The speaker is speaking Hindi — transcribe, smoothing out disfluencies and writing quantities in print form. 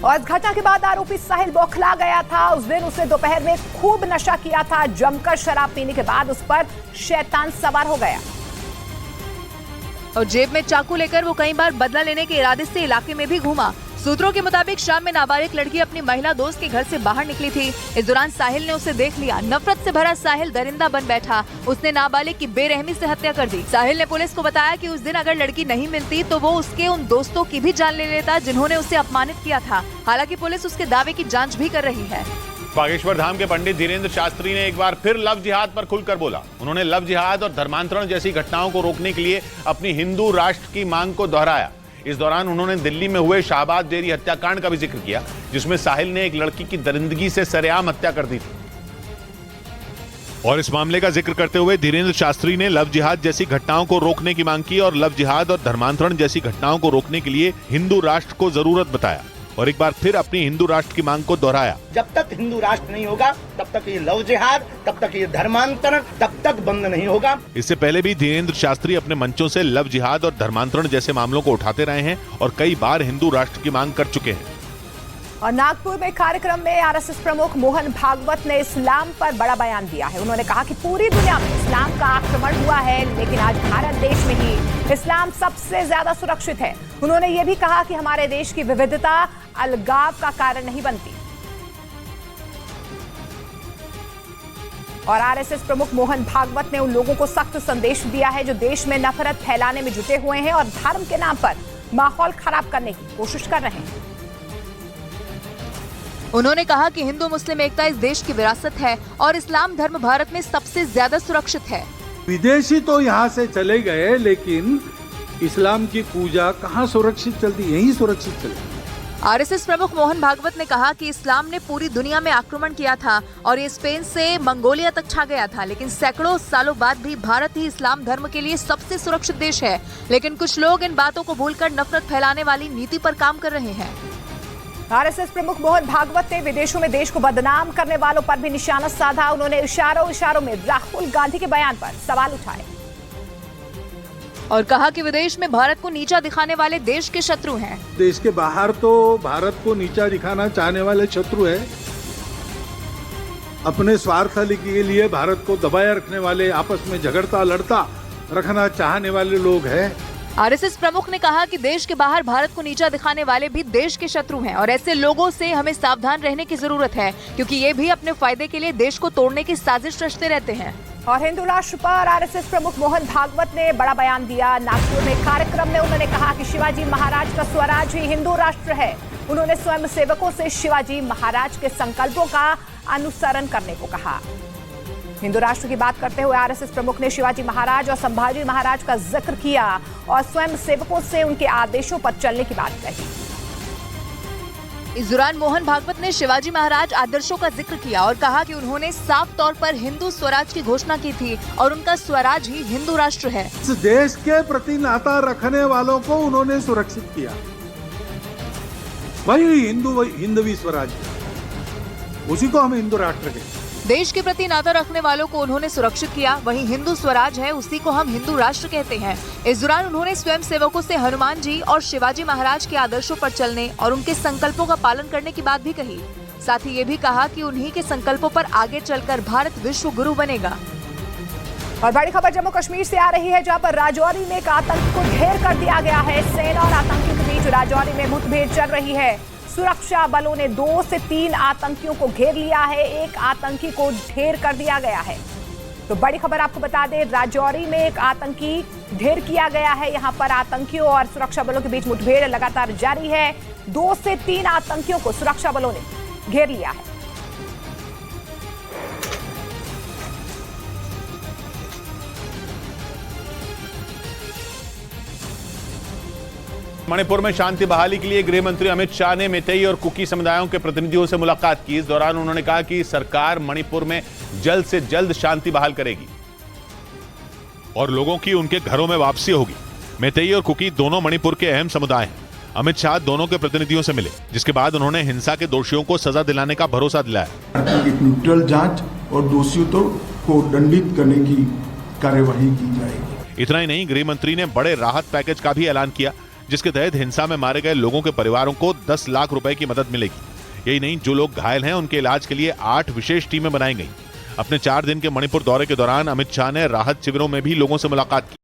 और इस घटना के बाद आरोपी साहिल बौखला गया था। उस दिन उसने दोपहर में खूब नशा किया था। जमकर शराब पीने के बाद उस पर शैतान सवार हो गया और जेब में चाकू लेकर वो कई बार बदला लेने के इरादे से इलाके में भी घूमा। सूत्रों के मुताबिक शाम में नाबालिग लड़की अपनी महिला दोस्त के घर से बाहर निकली थी। इस दौरान साहिल ने उसे देख लिया। नफरत से भरा साहिल दरिंदा बन बैठा। उसने नाबालिग की बेरहमी से हत्या कर दी। साहिल ने पुलिस को बताया कि उस दिन अगर लड़की नहीं मिलती तो वो उसके उन दोस्तों की भी जान ले लेता जिन्होंने उसे अपमानित किया था। हालांकि पुलिस उसके दावे की जाँच भी कर रही है। बागेश्वर धाम के पंडित धीरेन्द्र शास्त्री ने एक बार फिर लव जिहाद पर खुलकर बोला। उन्होंने लव जिहाद और धर्मांतरण जैसी घटनाओं को रोकने के लिए अपनी हिंदू राष्ट्र की मांग को दोहराया। इस दौरान उन्होंने दिल्ली में हुए शाहबाज डेयरी हत्याकांड का भी जिक्र किया, जिसमें साहिल ने एक लड़की की दरिंदगी से सरेआम हत्या कर दी थी। और इस मामले का जिक्र करते हुए धीरेन्द्र शास्त्री ने लव जिहाद जैसी घटनाओं को रोकने की मांग की और लव जिहाद और धर्मांतरण जैसी घटनाओं को रोकने के लिए हिंदू राष्ट्र को जरूरत बताया और एक बार फिर अपनी हिंदू राष्ट्र की मांग को दोहराया। जब तक हिंदू राष्ट्र नहीं होगा तब तक ये लव जिहाद, तब तक ये धर्मांतरण तब तक बंद नहीं होगा। इससे पहले भी धीरेन्द्र शास्त्री अपने मंचों से लव जिहाद और धर्मांतरण जैसे मामलों को उठाते रहे हैं और कई बार हिंदू राष्ट्र की मांग कर चुके हैं। और नागपुर में कार्यक्रम में आरएसएस प्रमुख मोहन भागवत ने इस्लाम पर बड़ा बयान दिया है। उन्होंने कहा कि पूरी दुनिया में इस्लाम का आक्रमण हुआ है, लेकिन आज भारत देश में ही इस्लाम सबसे ज्यादा सुरक्षित है। उन्होंने ये भी कहा कि हमारे देश की विविधता अलगाव का कारण नहीं बनती। और आरएसएस प्रमुख मोहन भागवत ने उन लोगों को सख्त संदेश दिया है जो देश में नफरत फैलाने में जुटे हुए हैं और धर्म के नाम पर माहौल खराब करने की कोशिश कर रहे हैं। उन्होंने कहा कि हिंदू मुस्लिम एकता इस देश की विरासत है और इस्लाम धर्म भारत में सबसे ज्यादा सुरक्षित है। विदेशी तो यहाँ से चले गए, लेकिन इस्लाम की पूजा कहाँ सुरक्षित चलती, यहीं सुरक्षित चलती। आरएसएस प्रमुख मोहन भागवत ने कहा कि इस्लाम ने पूरी दुनिया में आक्रमण किया था और ये स्पेन से मंगोलिया तक छा गया था, लेकिन सैकड़ों सालों बाद भी भारत ही इस्लाम धर्म के लिए सबसे सुरक्षित देश है। लेकिन कुछ लोग इन बातों को भूलकर नफरत फैलाने वाली नीति पर काम कर रहे हैं। आरएसएस प्रमुख मोहन भागवत ने विदेशों में देश को बदनाम करने वालों पर भी निशाना साधा। उन्होंने इशारों में राहुल गांधी के बयान पर सवाल उठाए और कहा कि विदेश में भारत को नीचा दिखाने वाले देश के शत्रु हैं। देश के बाहर तो भारत को नीचा दिखाना चाहने वाले शत्रु है, अपने स्वार्थ के लिए भारत को दबाए रखने वाले, आपस में झगड़ता लड़ता रखना चाहने वाले लोग हैं। आरएसएस प्रमुख ने कहा कि देश के बाहर भारत को नीचा दिखाने वाले भी देश के शत्रु हैं और ऐसे लोगों से हमें सावधान रहने की जरूरत है, क्योंकि ये भी अपने फायदे के लिए देश को तोड़ने की साजिश रचते रहते हैं। और हिंदू राष्ट्र पर आरएसएस प्रमुख मोहन भागवत ने बड़ा बयान दिया। नागपुर में कार्यक्रम में उन्होंने कहा कि शिवाजी महाराज का स्वराज ही हिंदू राष्ट्र है। उन्होंने स्वयं सेवकों से शिवाजी महाराज के संकल्पों का अनुसरण करने को कहा। हिंदू राष्ट्र की बात करते हुए आरएसएस प्रमुख ने शिवाजी महाराज और संभाजी महाराज का जिक्र किया और स्वयं सेवकों से उनके आदेशों पर चलने की बात कही। इस दौरान मोहन भागवत ने शिवाजी महाराज आदर्शों का जिक्र किया और कहा कि उन्होंने साफ तौर पर हिंदू स्वराज की घोषणा की थी और उनका स्वराज ही हिंदू राष्ट्र है। इस देश के प्रति नाता रखने वालों को उन्होंने सुरक्षित किया, वही हिंदवी स्वराज, उसी को हम हिंदू राष्ट्र कहते हैं। देश के प्रति नाता रखने वालों को उन्होंने सुरक्षित किया, वही हिंदू स्वराज है, उसी को हम हिंदू राष्ट्र कहते हैं। इस दौरान उन्होंने स्वयं सेवकों से हनुमान जी और शिवाजी महाराज के आदर्शों पर चलने और उनके संकल्पों का पालन करने की बात भी कही। साथ ही ये भी कहा कि उन्हीं के संकल्पों पर आगे चलकर भारत विश्व गुरु बनेगा। और बड़ी खबर जम्मू कश्मीर से आ रही है, जहां पर राजौरी में एक आतंकी को ढेर कर दिया गया है। सेना और आतंकी के बीच राजौरी में मुठभेड़ चल रही है। सुरक्षा बलों ने 2 से 3 आतंकियों को घेर लिया है। एक आतंकी को ढेर कर दिया गया है। तो बड़ी खबर आपको बता दें, राजौरी में एक आतंकी ढेर किया गया है। यहां पर आतंकियों और सुरक्षा बलों के बीच मुठभेड़ लगातार जारी है। 2 से 3 आतंकियों को सुरक्षा बलों ने घेर लिया है। मणिपुर में शांति बहाली के लिए गृह मंत्री अमित शाह ने मेतेई और कुकी समुदायों के प्रतिनिधियों से मुलाकात की। इस दौरान उन्होंने कहा कि सरकार मणिपुर में जल्द से जल्द शांति बहाल करेगी और लोगों की उनके घरों में वापसी होगी। मेतेई और कुकी दोनों मणिपुर के अहम समुदाय हैं। अमित शाह दोनों के प्रतिनिधियों से मिले, जिसके बाद उन्होंने हिंसा के दोषियों को सजा दिलाने का भरोसा दिलाया। एक न्यूट्रल जांच और दोषियों को दंडित करने की कार्यवाही की जाएगी। इतना ही नहीं, गृह मंत्री ने बड़े राहत पैकेज का भी ऐलान किया, जिसके तहत हिंसा में मारे गए लोगों के परिवारों को 10 लाख रुपए की मदद मिलेगी। यही नहीं, जो लोग घायल हैं उनके इलाज के लिए 8 विशेष टीमें बनाई गई। अपने 4 दिन के मणिपुर दौरे के दौरान अमित शाह ने राहत शिविरों में भी लोगों से मुलाकात की।